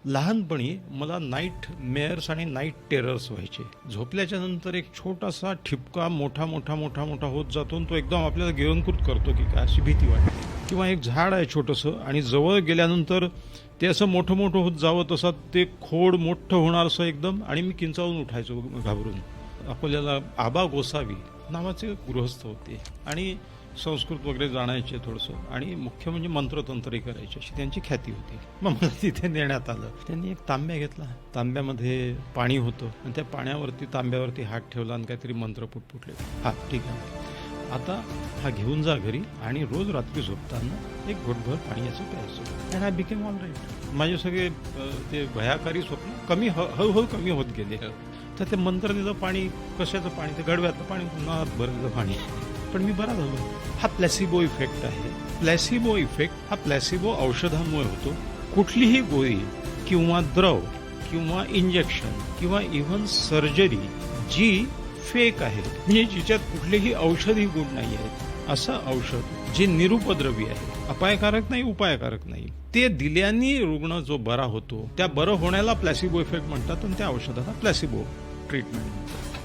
लहानपणी मला नाईट मेअर्स आणि नाईट टेरर्स व्हायचे. झोपल्याच्या नंतर एक छोटासा ठिपका मोठा मोठा मोठा मोठा होत जातो आणि तो एकदम आपल्याला गिळंकृत करतो की काय, अशी भीती वाटते. किंवा एक झाड आहे छोटंसं आणि जवळ गेल्यानंतर ते असं मोठं मोठं होत जावं, तसं ते खोड मोठं होणार असं एकदम, आणि मी किंचाळून उठायचो घाबरून. अकोल्याला आबा गोसावी नावाचे गृहस्थ होते आणि संस्कृत वगैरे जाणायचे थोडंसं, आणि मुख्य म्हणजे मंत्रतंत्रही करायचे, अशी त्यांची ख्याती होती. मग मला तिथे नेण्यात आलं. त्यांनी एक तांब्या घेतला, तांब्यामध्ये पाणी होतं आणि त्या पाण्यावरती तांब्यावरती हात ठेवला आणि काहीतरी मंत्र पुटपुटले. हा ठीक आहे, आता हा घेऊन जा घरी आणि रोज रात्री झोपताना एक घोटभर पाणी याचं प्यायचं. And I became all right. माझे सगळे ते भयाकारी स्वप्न कमी हळूहळू कमी होत गेले. तर ते मंत्रनीचं पाणी, कशाचं पाणी, ते गडव्यातलं पाणी, नात भरलेलं पाणी, पण मी बरा झालो. हा प्लॅसिबो इफेक्ट आहे. प्लॅसिबो इफेक्ट हा प्लॅसिबो औषधांमुळे होतो. कुठलीही गोळी किंवा द्रव किंवा इंजेक्शन किंवा इव्हन सर्जरी जी फेक आहे, म्हणजे जिच्यात कुठलेही औषधी गुण नाही आहेत, असं औषध जे निरुपद्रवी आहे, अपायकारक नाही, उपायकारक नाही, ते दिल्याने रुग्ण जो बरा होतो, त्या बरं होण्याला प्लॅसिबो इफेक्ट म्हणतात आणि त्या औषधाला प्लॅसिबो ट्रीटमेंट म्हणतात.